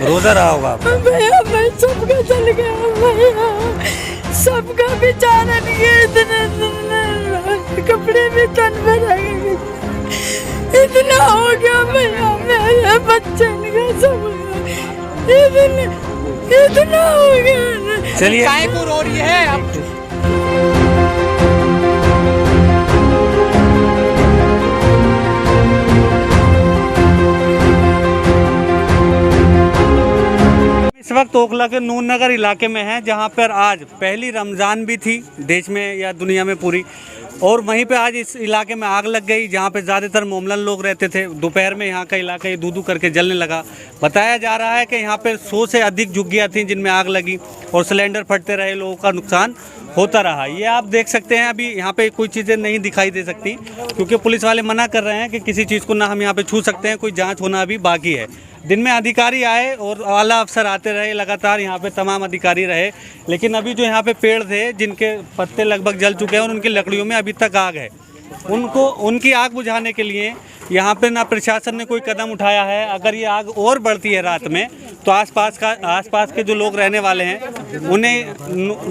रोजा रहा होगा आपका। भैया मैं सबका चल गया भैया, सबका बेचारा नहीं इतने कपड़े भी तन पर आ गए, इतना हो गया भैया मेरे बच्चे का सब इतना हो गया। चलिए काय को रो रही है आप? इस वक्त ओखला के नून नगर इलाके में है, जहां पर आज पहली रमज़ान भी थी देश में या दुनिया में पूरी, और वहीं पे आज इस इलाके में आग लग गई जहां पे ज़्यादातर मोमलन लोग रहते थे। दोपहर में यहाँ का इलाका ये दूधू करके जलने लगा। बताया जा रहा है कि यहाँ पे 100 से अधिक झुग्गियाँ थीं जिनमें आग लगी और सिलेंडर फटते रहे, लोगों का नुकसान होता रहा। ये आप देख सकते हैं, अभी यहाँ पे कोई चीज़ें नहीं दिखाई दे सकती क्योंकि पुलिस वाले मना कर रहे हैं कि किसी चीज़ को ना हम यहाँ पे छू सकते हैं, कोई जांच होना अभी बाकी है। दिन में अधिकारी आए और आला अफसर आते रहे, लगातार यहाँ पे तमाम अधिकारी रहे, लेकिन अभी जो यहाँ पे पेड़ थे जिनके पत्ते लगभग जल चुके हैं और उनकी लकड़ियों में अभी तक आग है, उनकी आग बुझाने के लिए यहाँ पे ना प्रशासन ने कोई कदम उठाया है। अगर ये आग और बढ़ती है रात में तो आसपास के जो लोग रहने वाले हैं उन्हें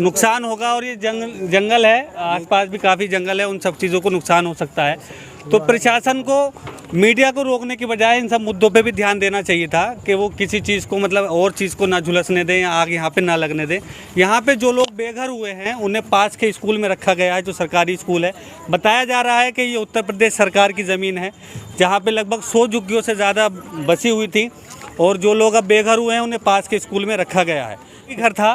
नुकसान होगा, और ये जंगल है, आसपास भी काफ़ी जंगल है, उन सब चीज़ों को नुकसान हो सकता है। तो प्रशासन को मीडिया को रोकने की बजाय इन सब मुद्दों पे भी ध्यान देना चाहिए था कि वो किसी चीज़ को मतलब और चीज़ को ना झुलसने दें या आग यहाँ पे ना लगने दें। यहाँ पे जो लोग बेघर हुए हैं उन्हें पास के स्कूल में रखा गया है, जो सरकारी स्कूल है। बताया जा रहा है कि ये उत्तर प्रदेश सरकार की ज़मीन है जहाँ पे लगभग 100 झुग्गियों से ज़्यादा बसी हुई थी, और जो लोग अब बेघर हुए हैं उन्हें पास के स्कूल में रखा गया है। घर था।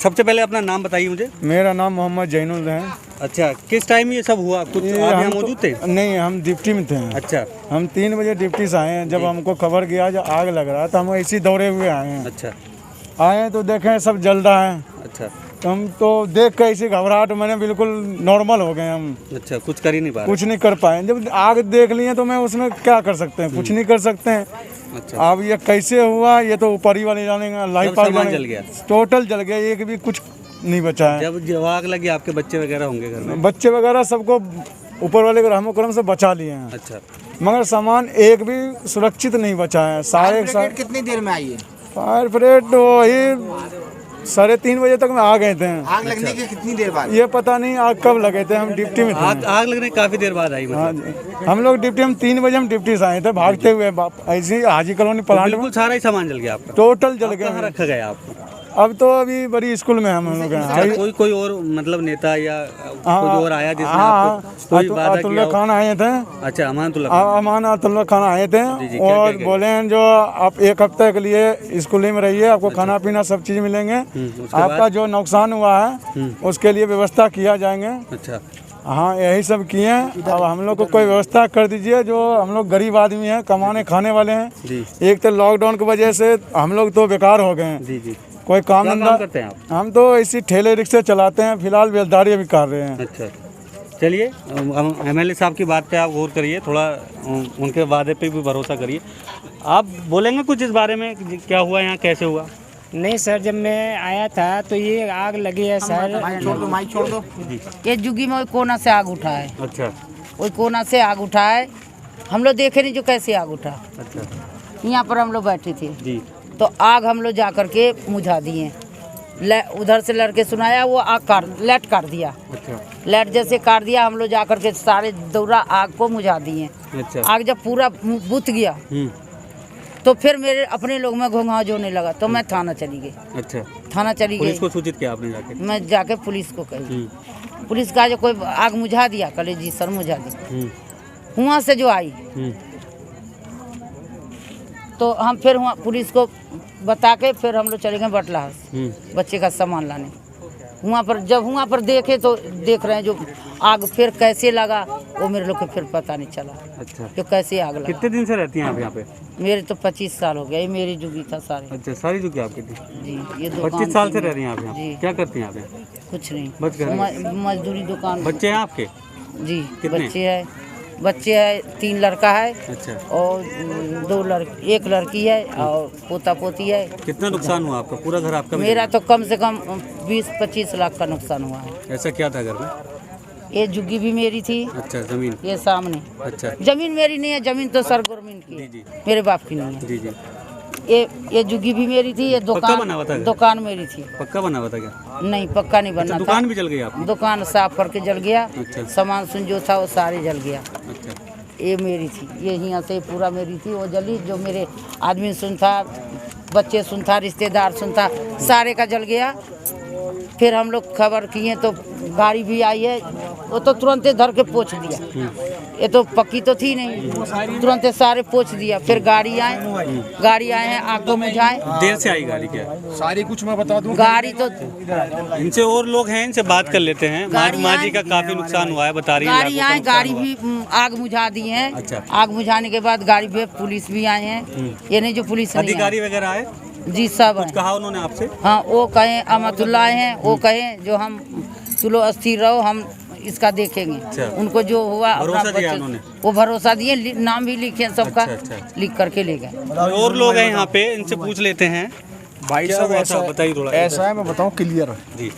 सबसे पहले अपना नाम बताइए मुझे। मेरा नाम मोहम्मद जैनुल है। अच्छा, किस टाइम ये सब हुआ? कुछ आप यहाँ मौजूद थे? नहीं, हम ड्यूटी में थे। अच्छा, हम 3 बजे ड्यूटी से आए हैं। जब हमको खबर किया जो आग लग रहा है तो हम ऐसे दौड़े हुए आए हैं। अच्छा, आए तो देखें सब जल रहा है। अच्छा, तो हम तो देख के ऐसी घबराहट मैंने बिल्कुल नॉर्मल हो गए हम। अच्छा, कुछ कर ही नहीं पा कुछ नहीं कर पाए। जब आग देख लिए तो मैं उसमें क्या कर सकते हैं, कुछ नहीं कर सकते हैं। अच्छा, अब ये कैसे हुआ ये तो ऊपर ही वाले जानेंगे। लाइफ सामान जल गया, टोटल जल गया, एक भी कुछ नहीं बचा है। जब आग लगी आपके बच्चे वगैरह होंगे घर में? बच्चे वगैरह सबको ऊपर वाले रहमो करम से बचा लिए हैं। अच्छा, मगर सामान एक भी सुरक्षित नहीं बचा है। सारे कितनी देर में आई है? फायर ब्रिगेड तो वही 3:30 बजे तक में आ गए थे। आग लगने के कितनी देर बाद? ये पता नहीं आग कब लगे थे, हम ड्यूटी में थे। आग लगने काफी देर बाद आई? हाँ जी, हम लोग ड्यूटी में 3 बजे हम ड्यूटी से आए थे भागते हुए। ऐसे ही हाजी कॉलोनी प्लांट में बिल्कुल सारा ही सामान जल गया आपका? टोटल जल गया। कहाँ रखा गया आपको? अब तो अभी बड़ी स्कूल में हम लोग हैं। कोई और मतलब नेता या कोई और आया जिसने आपको कोई वादा किया? अतुल्ला खान आए थे। अच्छा, अमानुल्लाह खान आए थे और बोले हैं जो आप 1 हफ्ते के लिए स्कूल में रहिए, आपको खाना पीना सब चीज़ मिलेंगे, आपका जो नुकसान हुआ है उसके लिए व्यवस्था किया जाएंगे। अच्छा, हाँ, यही सब किए हैं। अब हम लोग को कोई व्यवस्था कर दीजिए, जो हम लोग गरीब आदमी हैं, कमाने खाने वाले हैं। एक तो लॉकडाउन की वजह से हम लोग तो बेकार हो गए हैं। जी जी, कोई काम धंधा करते हैं आप? हम तो इसी ठेले रिक्शे चलाते हैं, फिलहाल बेलदारी भी कर रहे हैं। अच्छा, चलिए MLA साहब की बात पे आप गौर करिए, थोड़ा उनके वादे पे भी भरोसा करिए। आप बोलेंगे कुछ इस बारे में कि क्या हुआ यहाँ, कैसे हुआ? नहीं सर, जब मैं आया था तो ये आग लगी है सर। माइक छोड़ दो। ये जुगी में कोना से आग उठा है। अच्छा, वही कोना से आग उठा है, हम लोग देखे नहीं जो कैसे आग उठा। अच्छा, यहाँ पर हम लोग बैठे थे जी, तो आग हम लोग जा करके बुझा दिए। उधर से लड़के सुनाया, वो आग लाइट काट दिया। अच्छा, लाइट जैसे काट दिया, हम लोग जा करके सारे दौरा आग को बुझा दिए। अच्छा, आग जब पूरा बुझ गया तो फिर मेरे अपने लोग में घोंघाव जोने लगा, तो मैं थाना चली गई। अच्छा, थाना चली गई, पुलिस को सूचित किया आपने जाके? मैं जाके पुलिस को कही। पुलिस का जो कोई आग बुझा दिया, कले जी सर बुझा दी। वहाँ से जो आई तो हम फिर वहाँ पुलिस को बता के फिर हम लोग चले गए बटला बच्चे का सामान लाने। वहाँ पर जब वहाँ पर देखे तो देख रहे हैं जो आग फिर कैसे लगा वो मेरे लोग को फिर पता नहीं चला। अच्छा, जो कैसे आग लगा। कितने दिन से रहती हैं आप यहाँ पे? मेरे तो 25 साल हो गए, ये मेरी जुगी था सारे। अच्छा, सारी जुगी आपकी थी? जी, ये 25 साल से रह रही हैं आप जी। यहाँ? क्या करती हैं आप यहाँ? कुछ नहीं, बस घर मजदूरी दुकान। बच्चे हैं आपके? जी, कितने? बच्चे है 3 लड़का है। अच्छा, और 1 लड़की है और पोता पोती है। कितना नुकसान हुआ आपका? पूरा घर आपका? मेरा तो कम से कम 20-25 लाख का नुकसान हुआ है। ऐसा क्या था घर में? ये झुग्गी भी मेरी थी। अच्छा, जमीन? ये सामने। अच्छा, जमीन मेरी नहीं है, जमीन तो सर गवर्नमेंट की जी, मेरे बाप की नहीं है। जी जी। ये झुग्गी भी मेरी थी, ये पक्का बना हुआ था क्या? दुकान मेरी थी। पक्का बना हुआ था क्या? नहीं पक्का नहीं बनना था। दुकान भी जल गई आपकी? दुकान साफ करके जल गया, अच्छा। सामान सुन जो था वो सारे जल गया। अच्छा। ये मेरी थी, ये यहाँ से पूरा मेरी थी, वो जली। जो मेरे आदमी सुन था, बच्चे सुन था, रिश्तेदार सुन था, सारे का जल गया। फिर हम लोग खबर किए तो गाड़ी भी आई है, वो तो तुरंत धर के पोंछ दिया। ये तो पक्की तो थी नहीं, तुरंत सारे पोंछ दिया। फिर गाड़ी आए हैं, आग को बुझाए। देर से आई गाड़ी क्या? सारी कुछ मैं बता दूं। गाड़ी तो इनसे और लोग हैं, इनसे बात कर लेते हैं। माँ जी का काफी नुकसान हुआ है, बता रही है। गाड़ी आए, गाड़ी भी आग बुझा दी है। अच्छा। आग बुझाने के बाद गाड़ी भी, पुलिस भी आए हैं। ये नहीं जो पुलिस नहीं अधिकारी वगैरह आए? आए। जी सब हैं। कहा उन्होंने आपसे? हाँ, वो कहें अहमदुल्ला आए हैं, वो कहें जो हम चलो अस्थिर रहो, हम इसका देखेंगे। अच्छा। उनको जो हुआ अपना भरोसा दिया बच्चे- उन्होंने? वो भरोसा दिए, नाम भी लिखे सबका। अच्छा, अच्छा। लिख करके ले गए। और लोग हैं यहाँ पे, इनसे पूछ लेते हैं। भाई क्या साहब हुआ ऐसा था? बताइए थोड़ा। ऐसा है, मैं बताऊं क्लियर। जी।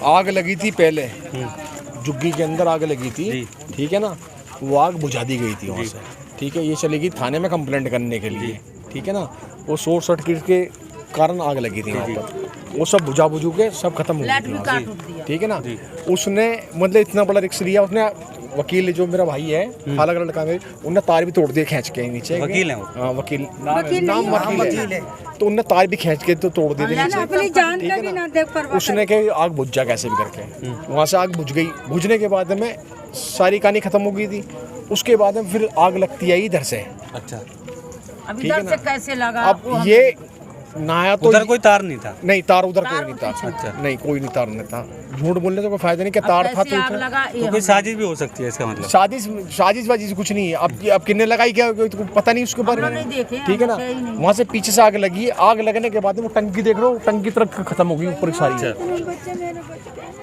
आग लगी थी पहले, झुग्गी के अंदर आग लगी थी, जी। ठीक है ना। वो आग बुझा दी गई थी वहाँ से, ठीक है। ये चली गई थाने में कंप्लेंट करने के लिए, ठीक है ना। वो शॉर्ट सर्किट के कारण आग लगी थी वहाँ पर। वो सब बुझा बुझू के सब खत्म हो लाइट गई भी थी, काट उठ दिया। ठीक है ना। उसने मतलब इतना बड़ा रिस्क लिया उसने। वकील जो मेरा भाई है, खाला का लड़का मेरे, उनने तार भी तोड़ दिए खींच के नीचे। वकील है वो? हाँ वकील, नाम वकील है। तो उनने तार भी खींच के तो तोड़ दिए थे नीचे। अपनी जान का भी ना देख पर उसने के आग बुझ जा कैसे भी करके, वहाँ से आग बुझ गई। बुझने के बाद में सारी कहानी खत्म हो गई थी। उसके बाद में फिर आग लगती आई इधर से। अच्छा। अभी ठीक है इधर से कैसे लगा? अब ये नया तो उधर कोई तार नहीं था? नहीं, तार उधर कोई नहीं था। अच्छा। नहीं, कोई नहीं, तार नहीं था। झूठ बोलने से कोई फायदा नहीं कि तार था कैसे आग तो लगा? तो कोई साजिश भी हो सकती है इसका मतलब? साजिश वाजिश कुछ नहीं है। अब किन्ने लगाई क्या, तो पता नहीं उसके बारे हम में, लोग नहीं देखे, ठीक है ना। हम लोग ही नहीं। वहाँ से पीछे से आग लगी। आग लगने के बाद में वो टंकी देख लो, टंकी तरफ खत्म हो गई ऊपर की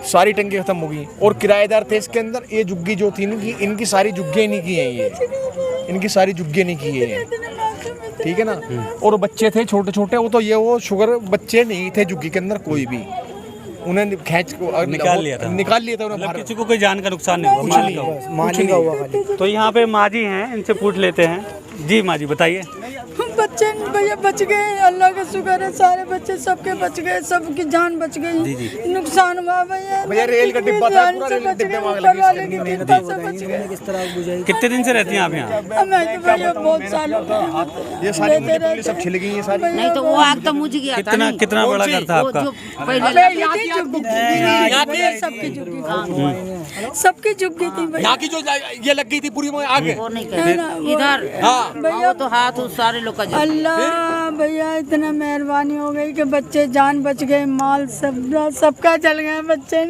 सारी टंकी खत्म हो गई। और किराएदार थे इसके अंदर। ये झुग्गी जो थी इनकी सारी झुग्गियाँ नहीं की हैं, ये इनकी सारी झुग्गियाँ नहीं की है, ठीक है ना। और बच्चे थे छोटे छोटे, वो शुगर बच्चे नहीं थे झुग्गी के अंदर कोई भी। उन्हें खींच निकाल लिया था उन्हें मतलब बाहर। किसी को कोई जान का नुकसान नहीं हुआ? कुछ नहीं हुआ, माली का हुआ खाली। तो यहाँ पे माँ जी हैं, इनसे पूछ लेते हैं। जी माँ जी बताइए। बच्चे भैया बच गए, अल्लाह का शुक्र है। सारे बच्चे सबके बच गए, सबकी जान बच जी, जी। गई। नुकसान हुआ भैया, रेल का डिब्बा था, पूरा रेल के डिब्बे में आग लगी। कितने दिन से रहती हैं आप यहाँ? मैं तो भैया बहुत सालों ये सारी मुझे सब छिल गई, ये सारी। नहीं तो वो आग तो मुझ गया था। कितना कितना बड़ा घर था आपका? सबकी झुग्गी थी, सबकी झुग्गी थी भैया। यहाँ की जो ये लग गई थी पूरी में आग। वो नहीं कर इधर। भैया तो हाथ सारे लोग का जल। अल्लाह भैया इतना मेहरबानी हो गई कि बच्चे जान बच गए, माल सबका जल गया। बच्चे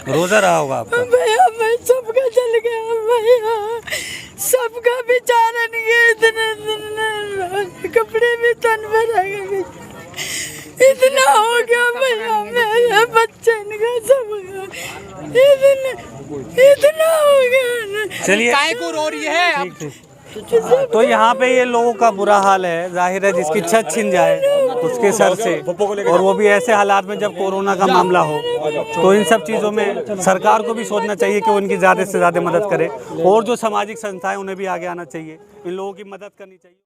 रोजा रहा होगा आपका? भैया मैं सबका जल गया भैया, सबका बेचारा नहीं है। इतने कपड़े भी तन पर आ गए, इतना हो गया भैया। मेरे बच्चे का सब इतना हो गया। चलिए, काय को रो रही है। तो यहाँ पे ये लोगों का बुरा हाल है। जाहिर है जिसकी छत छिन जाए उसके सर से, और वो भी ऐसे हालात में जब कोरोना का मामला हो, तो इन सब चीज़ों में सरकार को भी सोचना चाहिए कि उनकी ज़्यादा से ज़्यादा मदद करे, और जो सामाजिक संस्थाएं उन्हें भी आगे आना चाहिए, इन लोगों की मदद करनी चाहिए।